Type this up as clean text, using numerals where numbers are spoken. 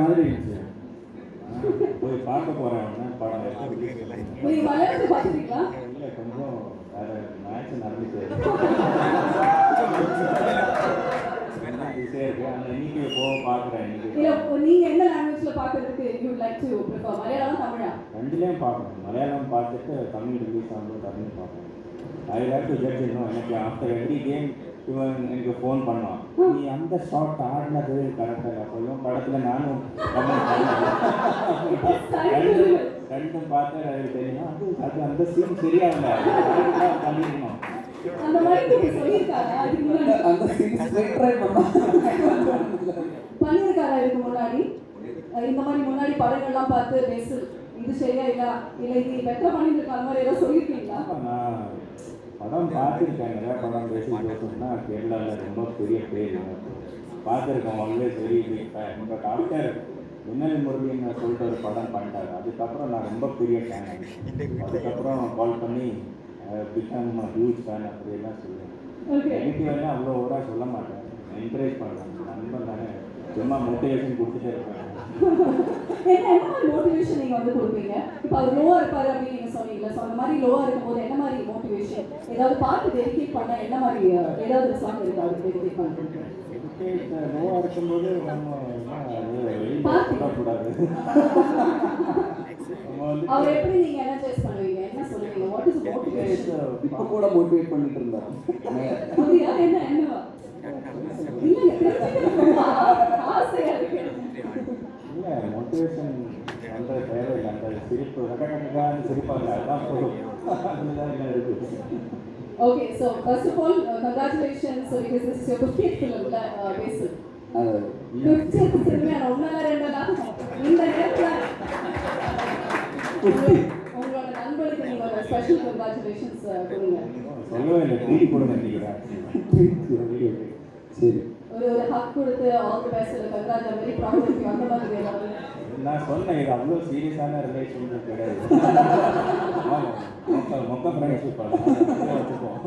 மாதிரி இருந்துச்சு. போய் பார்க்க போகிறேன் அவனை படம் நீங்க மலையாளத்தை பார்த்துருக்கீங்களா? இல்லை கொஞ்சம் வேறு மேட்ச் நடந்துச்சு ஈஸியாக இருக்குது. அந்த இன்னைக்கு போக பார்க்குறேன். இல்ல நீங்க எந்த லாங்குவேஜ்ல பார்க்கிறதுக்கு you like to prefer, Malayalam தமிழா? ரெண்டுலேயும் பார்க்கணும். மலையாளம் பார்த்துட்டு தமிழ் ரிலீஸ் ஆகும்போது தமிழ் பார்க்கணும். I like to judge. இன்னும் எனக்கு ஆஃப்டர் எவ்ரி கேம் இவன் எனக்கு ஃபோன் பண்ணுவான், நீ அந்த ஷாட் ஆடினது கரெக்டாக சொல்லுவோம். படத்தில் நானும் ரெண்டும் பார்த்து அது தெரியும். அது அந்த சீன் சரியாகல பண்ணிருக்கணும். அந்த மாதிரி நீங்க சொல்லியிருக்காரா? அதுக்கு முன்னாடி அந்த சீன் ட்ரை பண்ணியிருக்காரா? இதுக்கு முன்னாடி இந்த மாதிரி முன்னாடி படங்கள்லாம் பார்த்து பேசு இது சரியா இல்லை இது பெட்டர் பண்ணியிருக்க அந்த மாதிரி ஏதாவது சொல்லியிருக்கீங்களா? நான் படம் பார்த்துருக்கேன். நிறையா படம் பேசினா கேரளாவில் ரொம்ப பெரிய பேர் பார்த்துருக்கோம். அவங்களே சரி பட் ஆஃப்டர் மின்னல் முரளின்னு சொல்லிட்டு ஒரு படம் பண்ணிட்டாரு. அதுக்கப்புறம் நான் ரொம்ப பெரிய ஃபேன். அதுக்கப்புறம் கால் பண்ணி பிகம் ஹியூஜ் ஃபேன் அப்படியெல்லாம் சொல்லுவேன். நெகட்டிவெல்லாம் அவ்வளோ ஓவராக சொல்ல மாட்டேன், என்கரேஜ் பண்ணுவேன். நண்பன் தானே, சும்மா மோட்டிவேஷன் கொடுத்துட்டே இருப்பேன். என்ன மாதிரி மோட்டிவேஷன் நீங்க வந்து கொடுப்பீங்க? இப்போ அவர் லோவா இருப்பாரு அப்படின்னு நீங்க சொன்னீங்கல்ல, ஸோ அந்த மாதிரி லோவா இருக்கும்போது என்ன மாதிரி மோட்டிவேஷன்? ஏதாவது பாட்டு டெடிகேட் பண்ண என்ன மாதிரி ஏதாவது சாங் இருக்கா அது டெடிகேட் பண்ணுறதுக்கு? லோவாக இருக்கும்போது நம்ம சொல்லக்கூடாது. அவர் எப்படி நீங்க எனர்ஜைஸ் பண்ணுவீங்க? என்ன சொல்லுவீங்க? What is motivation? இப்போ கூட மோட்டிவேட் பண்ணிட்டு இருந்தாரு. அப்படியா? என்ன என்னவா? இல்ல ஆசையா இருக்கு. இல்லை மோட்டிவேஷன் அந்த தேவையில்லை. அந்த சிரிப்பு ரகரகான்னு சிரிப்பாங்க, அதுதான் போதும். அதுதான் என்ன இருக்குது. Okay, so first of all, congratulations because this is your 50th film, Basil. 50th film நான் ஒண்ணால ரெண்டால இந்த நேரத்துல உங்களோட நண்பருக்கு நீங்க ஒரு ஸ்பெஷல் congratulations கொடுங்க. சொல்லவே இல்லை, ட்ரீட் கொடுங்க நினைக்கிறேன். சரி, ஒரு ஹக் கொடுத்து all the best congrat, very proud of you. அந்த மாதிரி ஏதாவது நான் சொன்னேன், இது அவ்வளோ சீரியஸான ரிலேஷன்ஷிப் கிடையாது. மொக்க ஃப்ரெண்ட்ஷிப் வச்சுப்போம்.